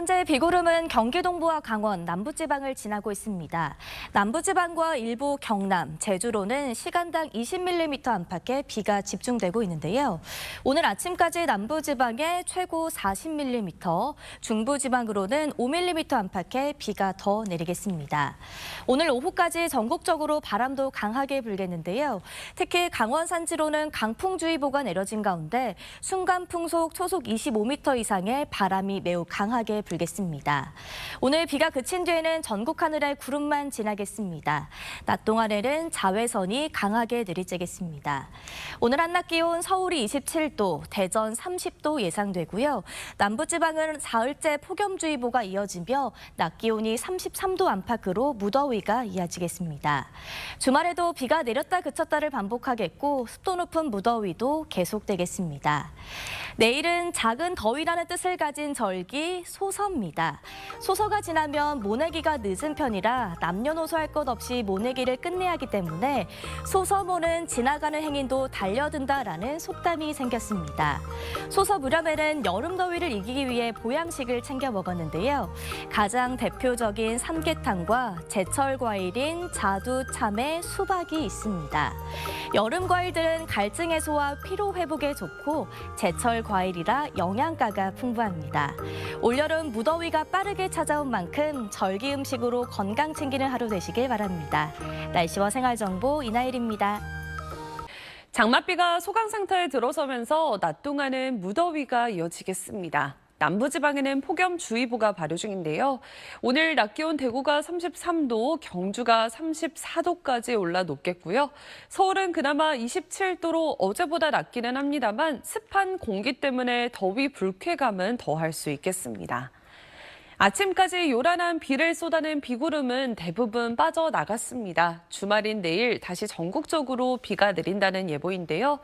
현재 비구름은 경기 동부와 강원, 남부지방을 지나고 있습니다. 남부지방과 일부 경남, 제주로는 시간당 20mm 안팎의 비가 집중되고 있는데요. 오늘 아침까지 남부지방에 최고 40mm, 중부지방으로는 5mm 안팎의 비가 더 내리겠습니다. 오늘 오후까지 전국적으로 바람도 강하게 불겠는데요. 특히 강원 산지로는 강풍주의보가 내려진 가운데 순간풍속 초속 25m 이상의 바람이 매우 강하게 불겠습니다. 오늘 비가 그친 뒤에는 전국 하늘에 구름만 지나겠습니다. 낮 동안에는 자외선이 강하게 내리쬐겠습니다. 오늘 한낮 기온 서울이 27도, 대전 30도 예상되고요. 남부지방은 사흘째 폭염주의보가 이어지며 낮 기온이 33도 안팎으로 무더위가 이어지겠습니다. 주말에도 비가 내렸다 그쳤다를 반복하겠고 습도 높은 무더위도 계속되겠습니다. 내일은 작은 더위라는 뜻을 가진 절기 소서입니다. 소서가 지나면 모내기가 늦은 편이라 남녀노소 할 것 없이 모내기를 끝내야 하기 때문에 소서모는 지나가는 행인도 달려든다라는 속담이 생겼습니다. 소서 무렵에는 여름 더위를 이기기 위해 보양식을 챙겨 먹었는데요. 가장 대표적인 삼계탕과 제철 과일인 자두, 참외, 수박이 있습니다. 여름 과일들은 갈증 해소와 피로 회복에 좋고 제철 과일이라 영양가가 풍부합니다. 올여름 무더위가 빠르게 찾아온 만큼 절기 음식으로 건강 챙기는 하루 되시길 바랍니다. 날씨와 생활정보 이나일입니다. 장맛비가 소강 상태에 들어서면서 낮 동안은 무더위가 이어지겠습니다. 남부지방에는 폭염주의보가 발효 중인데요. 오늘 낮 기온 대구가 33도, 경주가 34도까지 올라 높겠고요. 서울은 그나마 27도로 어제보다 낮기는 합니다만 습한 공기 때문에 더위 불쾌감은 더할 수 있겠습니다. 아침까지 요란한 비를 쏟아낸 비구름은 대부분 빠져나갔습니다. 주말인 내일 다시 전국적으로 비가 내린다는 예보인데요.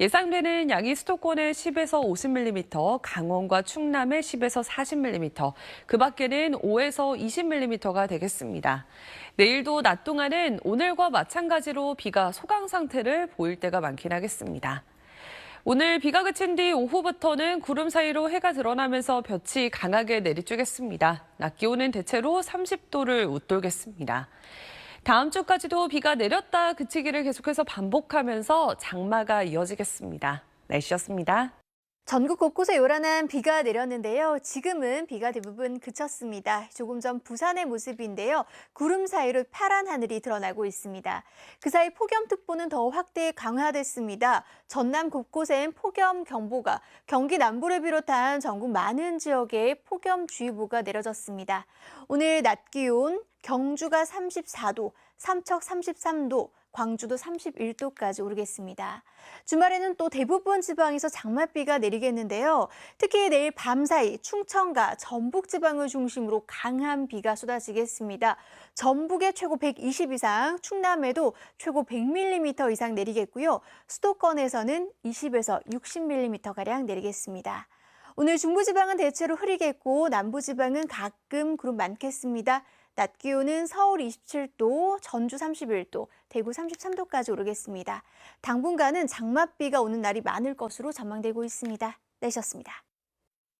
예상되는 양이 수도권에 10에서 50mm, 강원과 충남에 10에서 40mm, 그 밖에는 5에서 20mm가 되겠습니다. 내일도 낮 동안은 오늘과 마찬가지로 비가 소강 상태를 보일 때가 많긴 하겠습니다. 오늘 비가 그친 뒤 오후부터는 구름 사이로 해가 드러나면서 볕이 강하게 내리쬐겠습니다. 낮 기온은 대체로 30도를 웃돌겠습니다. 다음 주까지도 비가 내렸다 그치기를 계속해서 반복하면서 장마가 이어지겠습니다. 날씨였습니다. 전국 곳곳에 요란한 비가 내렸는데요. 지금은 비가 대부분 그쳤습니다. 조금 전 부산의 모습인데요. 구름 사이로 파란 하늘이 드러나고 있습니다. 그 사이 폭염특보는 더 확대 강화됐습니다. 전남 곳곳엔 폭염경보가, 경기 남부를 비롯한 전국 많은 지역에 폭염주의보가 내려졌습니다. 오늘 낮 기온 경주가 34도, 삼척 33도, 광주도 31도까지 오르겠습니다. 주말에는 또 대부분 지방에서 장맛비가 내리겠는데요. 특히 내일 밤사이 충청과 전북 지방을 중심으로 강한 비가 쏟아지겠습니다. 전북에 최고 120 이상, 충남에도 최고 100mm 이상 내리겠고요. 수도권에서는 20에서 60mm가량 내리겠습니다. 오늘 중부지방은 대체로 흐리겠고 남부지방은 가끔 구름 많겠습니다. 낮 기온은 서울 27도, 전주 31도, 대구 33도까지 오르겠습니다. 당분간은 장맛비가 오는 날이 많을 것으로 전망되고 있습니다. 날씨였습니다.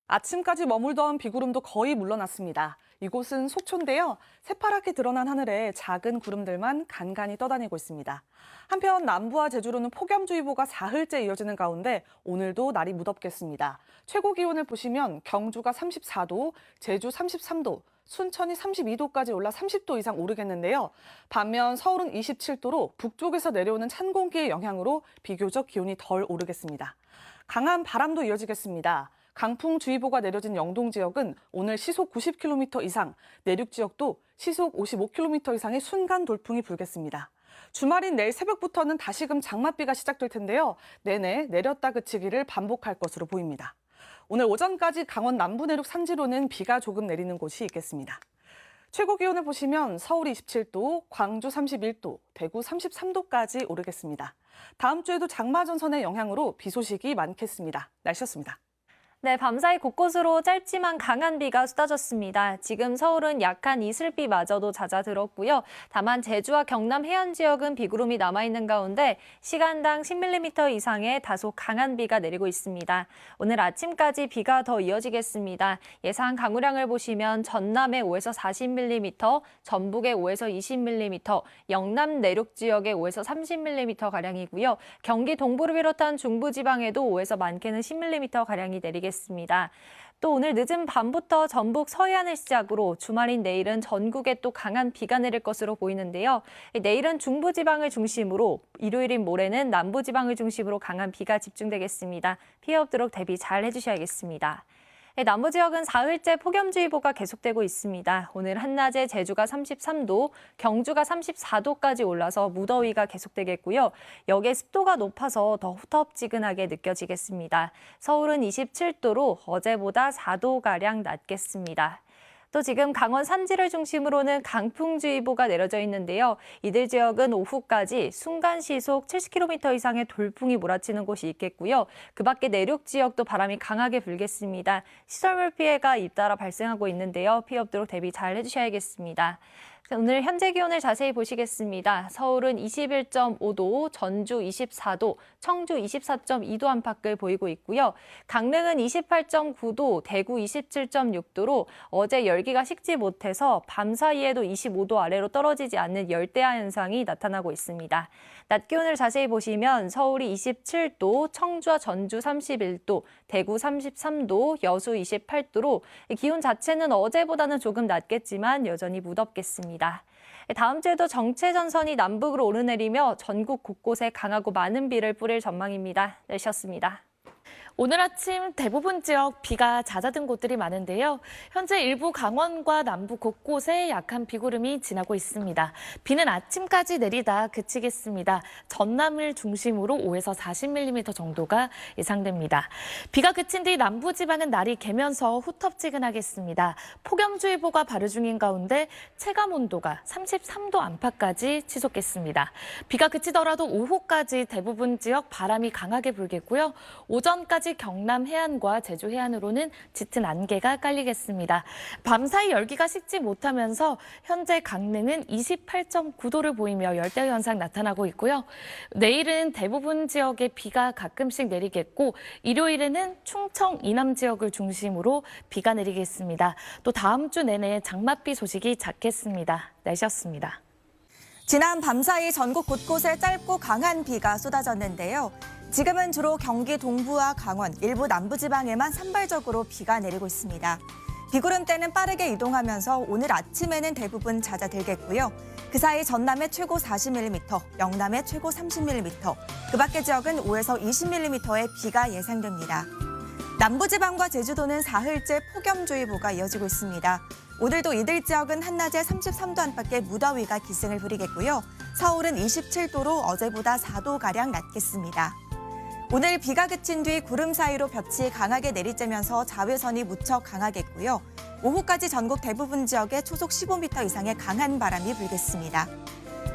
아침까지 머물던 비구름도 거의 물러났습니다. 이곳은 속초인데요. 새파랗게 드러난 하늘에 작은 구름들만 간간히 떠다니고 있습니다. 한편 남부와 제주로는 폭염주의보가 사흘째 이어지는 가운데 오늘도 날이 무덥겠습니다. 최고 기온을 보시면 경주가 34도, 제주 33도, 순천이 32도까지 올라 30도 이상 오르겠는데요. 반면 서울은 27도로 북쪽에서 내려오는 찬 공기의 영향으로 비교적 기온이 덜 오르겠습니다. 강한 바람도 이어지겠습니다. 강풍주의보가 내려진 영동 지역은 오늘 시속 90km 이상, 내륙 지역도 시속 55km 이상의 순간 돌풍이 불겠습니다. 주말인 내일 새벽부터는 다시금 장맛비가 시작될 텐데요. 내내 내렸다 그치기를 반복할 것으로 보입니다. 오늘 오전까지 강원 남부 내륙 산지로는 비가 조금 내리는 곳이 있겠습니다. 최고 기온을 보시면 서울 27도, 광주 31도, 대구 33도까지 오르겠습니다. 다음 주에도 장마 전선의 영향으로 비 소식이 많겠습니다. 날씨였습니다. 네, 밤사이 곳곳으로 짧지만 강한 비가 쏟아졌습니다. 지금 서울은 약한 이슬비마저도 잦아들었고요. 다만 제주와 경남 해안 지역은 비구름이 남아있는 가운데 시간당 10mm 이상의 다소 강한 비가 내리고 있습니다. 오늘 아침까지 비가 더 이어지겠습니다. 예상 강우량을 보시면 전남에 5에서 40mm, 전북에 5에서 20mm, 영남 내륙 지역에 5에서 30mm가량이고요. 경기 동부를 비롯한 중부지방에도 5에서 많게는 10mm가량이 내리겠습니다. 또 오늘 늦은 밤부터 전북 서해안을 시작으로 주말인 내일은 전국에 또 강한 비가 내릴 것으로 보이는데요. 내일은 중부지방을 중심으로 일요일인 모레는 남부지방을 중심으로 강한 비가 집중되겠습니다. 피해 없도록 대비 잘 해주셔야겠습니다. 남부 지역은 사흘째 폭염주의보가 계속되고 있습니다. 오늘 한낮에 제주가 33도, 경주가 34도까지 올라서 무더위가 계속되겠고요. 여기에 습도가 높아서 더 후텁지근하게 느껴지겠습니다. 서울은 27도로 어제보다 4도가량 낮겠습니다. 또 지금 강원 산지를 중심으로는 강풍주의보가 내려져 있는데요. 이들 지역은 오후까지 순간 시속 70km 이상의 돌풍이 몰아치는 곳이 있겠고요. 그 밖에 내륙 지역도 바람이 강하게 불겠습니다. 시설물 피해가 잇따라 발생하고 있는데요. 피해 없도록 대비 잘 해주셔야겠습니다. 오늘 현재 기온을 자세히 보시겠습니다. 서울은 21.5도, 전주 24도, 청주 24.2도 안팎을 보이고 있고요. 강릉은 28.9도, 대구 27.6도로 어제 열기가 식지 못해서 밤 사이에도 25도 아래로 떨어지지 않는 열대야 현상이 나타나고 있습니다. 낮 기온을 자세히 보시면 서울이 27도, 청주와 전주 31도, 대구 33도, 여수 28도로 기온 자체는 어제보다는 조금 낮겠지만 여전히 무덥겠습니다. 다음 주에도 정체전선이 남북으로 오르내리며 전국 곳곳에 강하고 많은 비를 뿌릴 전망입니다. 날씨였습니다. 오늘 아침 대부분 지역 비가 잦아든 곳들이 많은데요. 현재 일부 강원과 남부 곳곳에 약한 비구름이 지나고 있습니다. 비는 아침까지 내리다 그치겠습니다. 전남을 중심으로 5에서 40mm 정도가 예상됩니다. 비가 그친 뒤 남부지방은 날이 개면서 후텁지근하겠습니다. 폭염주의보가 발효 중인 가운데 체감온도가 33도 안팎까지 치솟겠습니다. 비가 그치더라도 오후까지 대부분 지역 바람이 강하게 불겠고요. 오전까지 경남 해안과 제주 해안으로는 짙은 안개가 깔리겠습니다. 밤사이 열기가 식지 못하면서 현재 강릉은 28.9도를 보이며 열대 현상 나타나고 있고요. 내일은 대부분 지역에 비가 가끔씩 내리겠고 일요일에는 충청 이남 지역을 중심으로 비가 내리겠습니다. 또 다음 주 내내 장맛비 소식이 잦겠습니다. 날씨였습니다. 지난 밤사이 전국 곳곳에 짧고 강한 비가 쏟아졌는데요. 지금은 주로 경기 동부와 강원, 일부 남부지방에만 산발적으로 비가 내리고 있습니다. 비구름대는 빠르게 이동하면서 오늘 아침에는 대부분 잦아들겠고요. 그 사이 전남의 최고 40mm, 영남의 최고 30mm, 그 밖의 지역은 5에서 20mm의 비가 예상됩니다. 남부지방과 제주도는 사흘째 폭염주의보가 이어지고 있습니다. 오늘도 이들 지역은 한낮에 33도 안팎의 무더위가 기승을 부리겠고요. 서울은 27도로 어제보다 4도가량 낮겠습니다. 오늘 비가 그친 뒤 구름 사이로 볕이 강하게 내리쬐면서 자외선이 무척 강하겠고요. 오후까지 전국 대부분 지역에 초속 15m 이상의 강한 바람이 불겠습니다.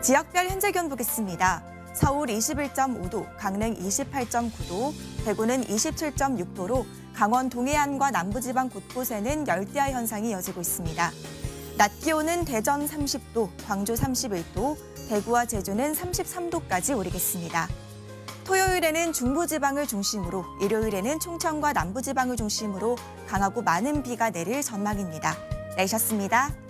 지역별 현재 기온 보겠습니다. 서울 21.5도, 강릉 28.9도, 대구는 27.6도로 강원 동해안과 남부지방 곳곳에는 열대야 현상이 이어지고 있습니다. 낮 기온은 대전 30도, 광주 31도, 대구와 제주는 33도까지 오르겠습니다. 토요일에는 중부지방을 중심으로, 일요일에는 충청과 남부지방을 중심으로 강하고 많은 비가 내릴 전망입니다. 날씨였습니다.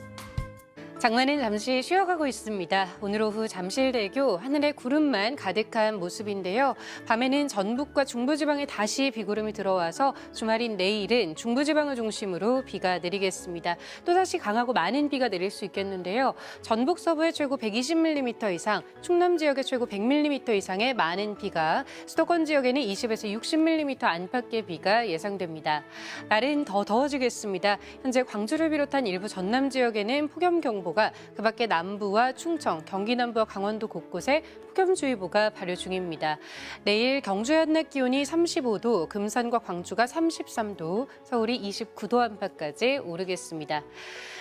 장마는 잠시 쉬어가고 있습니다. 오늘 오후 잠실대교 하늘에 구름만 가득한 모습인데요. 밤에는 전북과 중부지방에 다시 비구름이 들어와서 주말인 내일은 중부지방을 중심으로 비가 내리겠습니다. 또다시 강하고 많은 비가 내릴 수 있겠는데요. 전북 서부에 최고 120mm 이상, 충남 지역에 최고 100mm 이상의 많은 비가, 수도권 지역에는 20에서 60mm 안팎의 비가 예상됩니다. 날은 더 더워지겠습니다. 현재 광주를 비롯한 일부 전남 지역에는 폭염경보 경보가, 그 밖에 남부와 충청, 경기 남부와 강원도 곳곳에 폭염주의보가 발효 중입니다. 내일 경주의 한낮 기온이 35도, 금산과 광주가 33도, 서울이 29도 안팎까지 오르겠습니다.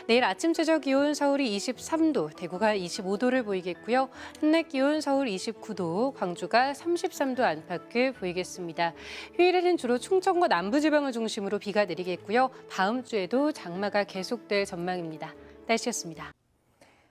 내일 아침 최저 기온 서울이 23도, 대구가 25도를 보이겠고요. 한낮 기온 서울 29도, 광주가 33도 안팎을 보이겠습니다. 휴일에는 주로 충청과 남부지방을 중심으로 비가 내리겠고요. 다음 주에도 장마가 계속될 전망입니다. 날씨였습니다.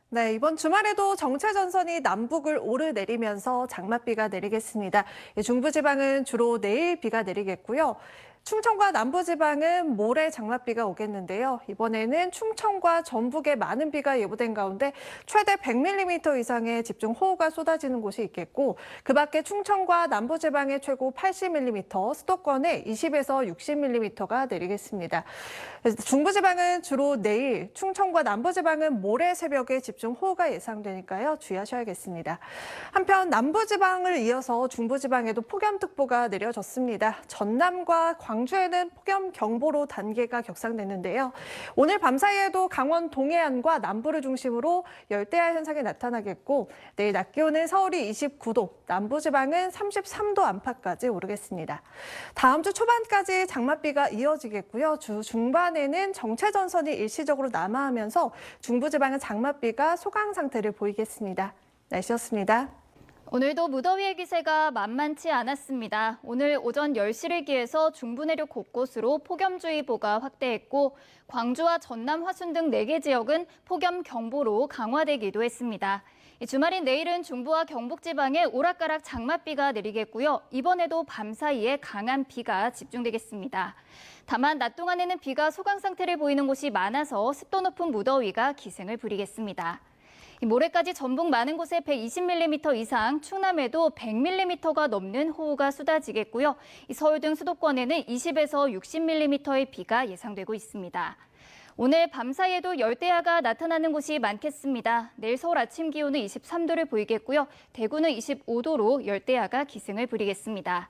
네, 이번 주말에도 정체전선이 남북을 오르내리면서 장맛비가 내리겠습니다. 중부지방은 주로 내일 비가 내리겠고요. 충청과 남부지방은 모레 장맛비가 오겠는데요. 이번에는 충청과 전북에 많은 비가 예보된 가운데 최대 100mm 이상의 집중호우가 쏟아지는 곳이 있겠고, 그 밖에 충청과 남부지방에 최고 80mm, 수도권에 20에서 60mm가 내리겠습니다. 중부지방은 주로 내일, 충청과 남부지방은 모레 새벽에 집중호우가 예상되니까요. 주의하셔야겠습니다. 한편 남부지방을 이어서 중부지방에도 폭염특보가 내려졌습니다. 전남과 광주에는 폭염경보로 단계가 격상됐는데요. 오늘 밤 사이에도 강원 동해안과 남부를 중심으로 열대야 현상이 나타나겠고, 내일 낮 기온은 서울이 29도, 남부지방은 33도 안팎까지 오르겠습니다. 다음 주 초반까지 장맛비가 이어지겠고요. 주 중반에는 정체전선이 일시적으로 남하하면서 중부지방은 장맛비가 소강 상태를 보이겠습니다. 날씨였습니다. 오늘도 무더위의 기세가 만만치 않았습니다. 오늘 오전 10시를 기해서 중부 내륙 곳곳으로 폭염주의보가 확대했고, 광주와 전남, 화순 등 4개 지역은 폭염경보로 강화되기도 했습니다. 주말인 내일은 중부와 경북 지방에 오락가락 장맛비가 내리겠고요. 이번에도 밤 사이에 강한 비가 집중되겠습니다. 다만 낮 동안에는 비가 소강 상태를 보이는 곳이 많아서 습도 높은 무더위가 기승을 부리겠습니다. 모레까지 전북 많은 곳에 120mm 이상, 충남에도 100mm가 넘는 호우가 쏟아지겠고요. 서울 등 수도권에는 20에서 60mm의 비가 예상되고 있습니다. 오늘 밤 사이에도 열대야가 나타나는 곳이 많겠습니다. 내일 서울 아침 기온은 23도를 보이겠고요. 대구는 25도로 열대야가 기승을 부리겠습니다.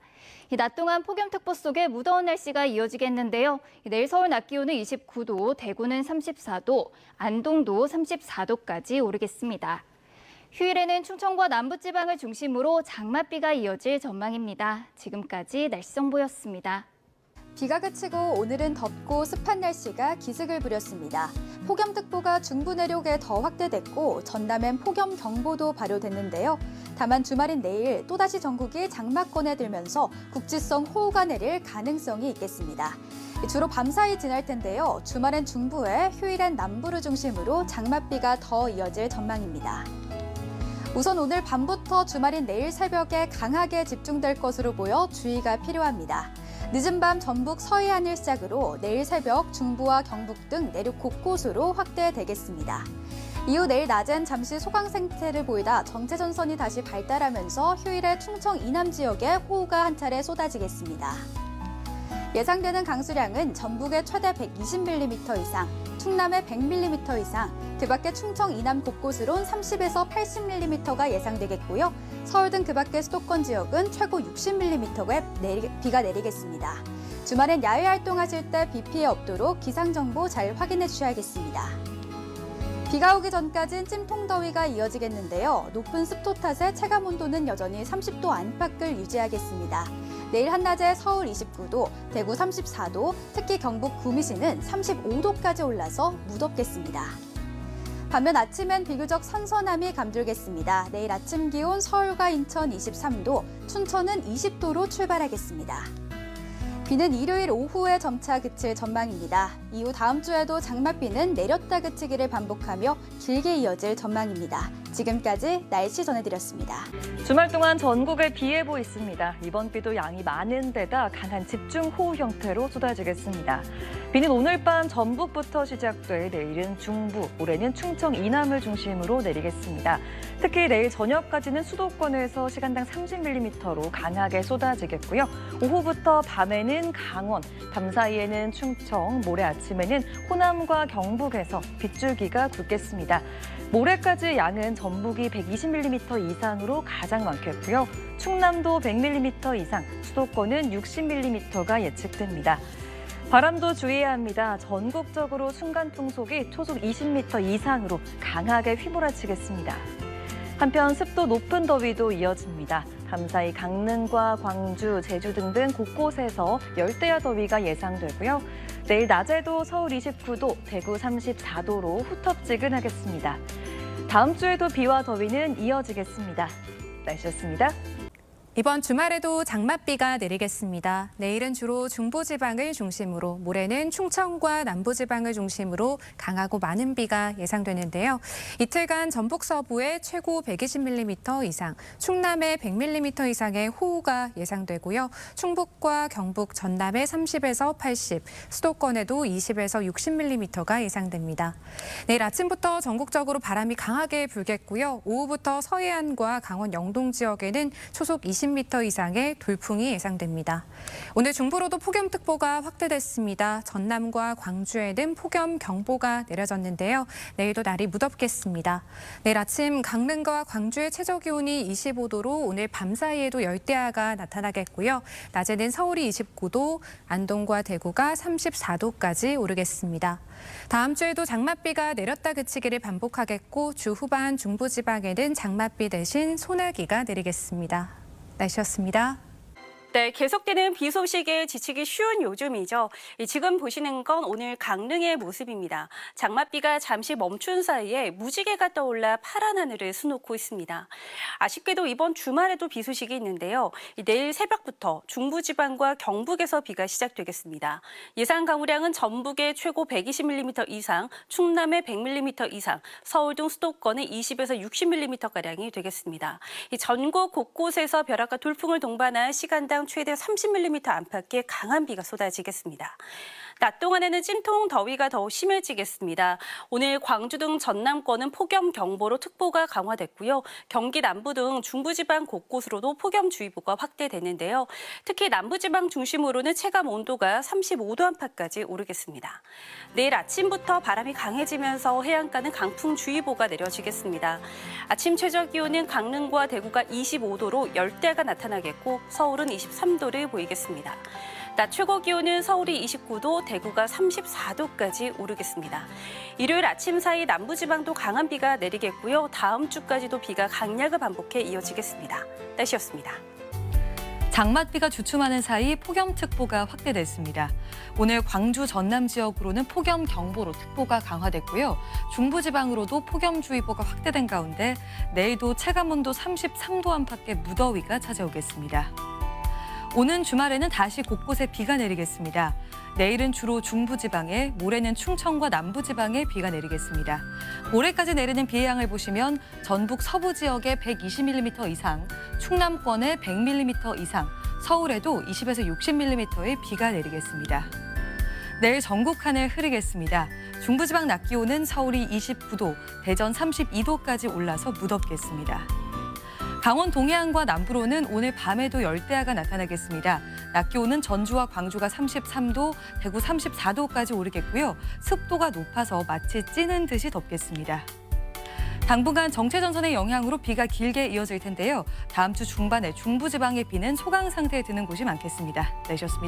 낮 동안 폭염특보 속에 무더운 날씨가 이어지겠는데요. 내일 서울 낮 기온은 29도, 대구는 34도, 안동도 34도까지 오르겠습니다. 휴일에는 충청과 남부지방을 중심으로 장맛비가 이어질 전망입니다. 지금까지 날씨 정보였습니다. 비가 그치고 오늘은 덥고 습한 날씨가 기승을 부렸습니다. 폭염특보가 중부 내륙에 더 확대됐고 전남엔 폭염경보도 발효됐는데요. 다만 주말인 내일 또다시 전국이 장마권에 들면서 국지성 호우가 내릴 가능성이 있겠습니다. 주로 밤사이 지날 텐데요. 주말엔 중부에, 휴일엔 남부를 중심으로 장맛비가 더 이어질 전망입니다. 우선 오늘 밤부터 주말인 내일 새벽에 강하게 집중될 것으로 보여 주의가 필요합니다. 늦은 밤 전북 서해안을 시작으로 내일 새벽 중부와 경북 등 내륙 곳곳으로 확대되겠습니다. 이후 내일 낮엔 잠시 소강 상태를 보이다 정체전선이 다시 발달하면서 휴일에 충청 이남 지역에 호우가 한 차례 쏟아지겠습니다. 예상되는 강수량은 전북에 최대 120mm 이상, 충남에 100mm 이상, 그 밖에 충청 이남 곳곳으론 30에서 80mm가 예상되겠고요. 서울 등 그 밖의 수도권 지역은 최고 60mm의 비가 내리겠습니다. 주말엔 야외 활동하실 때 비 피해 없도록 기상정보 잘 확인해 주셔야겠습니다. 비가 오기 전까진 찜통더위가 이어지겠는데요. 높은 습도 탓에 체감온도는 여전히 30도 안팎을 유지하겠습니다. 내일 한낮에 서울 29도, 대구 34도, 특히 경북 구미시는 35도까지 올라서 무덥겠습니다. 반면 아침엔 비교적 선선함이 감돌겠습니다. 내일 아침 기온 서울과 인천 23도, 춘천은 20도로 출발하겠습니다. 비는 일요일 오후에 점차 그칠 전망입니다. 이후 다음 주에도 장맛비는 내렸다 그치기를 반복하며 길게 이어질 전망입니다. 지금까지 날씨 전해드렸습니다. 주말 동안 전국에 비 예보 있습니다. 이번 비도 양이 많은 데다 강한 집중호우 형태로 쏟아지겠습니다. 비는 오늘 밤 전북부터 시작돼 내일은 중부, 모레는 충청 이남을 중심으로 내리겠습니다. 특히 내일 저녁까지는 수도권에서 시간당 30mm로 강하게 쏟아지겠고요. 오후부터 밤에는 강원, 밤 사이에는 충청, 모레 아침에는 호남과 경북에서 빗줄기가 굵겠습니다. 모레까지 양은 전북이 120mm 이상으로 가장 많겠고요. 충남도 100mm 이상, 수도권은 60mm가 예측됩니다. 바람도 주의해야 합니다. 전국적으로 순간 풍속이 초속 20m 이상으로 강하게 휘몰아치겠습니다. 한편 습도 높은 더위도 이어집니다. 밤사이 강릉과 광주, 제주 등등 곳곳에서 열대야 더위가 예상되고요. 내일 낮에도 서울 29도, 대구 34도로 후텁지근하겠습니다. 다음 주에도 비와 더위는 이어지겠습니다. 날씨였습니다. 이번 주말에도 장맛비가 내리겠습니다. 내일은 주로 중부지방을 중심으로, 모레는 충청과 남부지방을 중심으로 강하고 많은 비가 예상되는데요. 이틀간 전북 서부에 최고 120mm 이상, 충남에 100mm 이상의 호우가 예상되고요. 충북과 경북, 전남에 30에서 80, 수도권에도 20에서 60mm가 예상됩니다. 내일 아침부터 전국적으로 바람이 강하게 불겠고요. 오후부터 서해안과 강원 영동 지역에는 초속 20m 이상의 돌풍이 예상됩니다. 오늘 중부로도 폭염특보가 확대됐습니다. 전남과 광주에는 폭염경보가 내려졌는데요. 내일도 날이 무덥겠습니다. 내일 아침 강릉과 광주의 최저기온이 25도로 오늘 밤 사이에도 열대야가 나타나겠고요. 낮에는 서울이 29도, 안동과 대구가 34도까지 오르겠습니다. 다음 주에도 장맛비가 내렸다 그치기를 반복하겠고 주 후반 중부지방에는 장맛비 대신 소나기가 내리겠습니다. 날씨였습니다. 네, 계속되는 비 소식에 지치기 쉬운 요즘이죠. 지금 보시는 건 오늘 강릉의 모습입니다. 장맛비가 잠시 멈춘 사이에 무지개가 떠올라 파란 하늘을 수놓고 있습니다. 아쉽게도 이번 주말에도 비 소식이 있는데요. 내일 새벽부터 중부지방과 경북에서 비가 시작되겠습니다. 예상 강우량은 전북에 최고 120mm 이상, 충남에 100mm 이상, 서울 등 수도권에 20에서 60mm가량이 되겠습니다. 전국 곳곳에서 벼락과 돌풍을 동반한 시간당 최대 30mm 안팎의 강한 비가 쏟아지겠습니다. 낮 동안에는 찜통 더위가 더욱 심해지겠습니다. 오늘 광주 등 전남권은 폭염경보로 특보가 강화됐고요. 경기 남부 등 중부지방 곳곳으로도 폭염주의보가 확대됐는데요. 특히 남부지방 중심으로는 체감 온도가 35도 안팎까지 오르겠습니다. 내일 아침부터 바람이 강해지면서 해안가는 강풍주의보가 내려지겠습니다. 아침 최저기온은 강릉과 대구가 25도로 열대야가 나타나겠고 서울은 23도를 보이겠습니다. 낮 최고 기온은 서울이 29도, 대구가 34도까지 오르겠습니다. 일요일 아침 사이 남부지방도 강한 비가 내리겠고요. 다음 주까지도 비가 강약을 반복해 이어지겠습니다. 날씨였습니다. 장맛비가 주춤하는 사이 폭염특보가 확대됐습니다. 오늘 광주, 전남 지역으로는 폭염경보로 특보가 강화됐고요. 중부지방으로도 폭염주의보가 확대된 가운데 내일도 체감온도 33도 안팎의 무더위가 찾아오겠습니다. 오는 주말에는 다시 곳곳에 비가 내리겠습니다. 내일은 주로 중부지방에, 모레는 충청과 남부지방에 비가 내리겠습니다. 모레까지 내리는 비의 양을 보시면 전북 서부 지역에 120mm 이상, 충남권에 100mm 이상, 서울에도 20에서 60mm의 비가 내리겠습니다. 내일 전국 하늘 흐리겠습니다. 중부지방 낮 기온은 서울이 29도, 대전 32도까지 올라서 무덥겠습니다. 강원 동해안과 남부로는 오늘 밤에도 열대야가 나타나겠습니다. 낮 기온은 전주와 광주가 33도, 대구 34도까지 오르겠고요. 습도가 높아서 마치 찌는 듯이 덥겠습니다. 당분간 정체전선의 영향으로 비가 길게 이어질 텐데요. 다음 주 중반에 중부지방의 비는 소강 상태에 드는 곳이 많겠습니다. 날씨였습니다.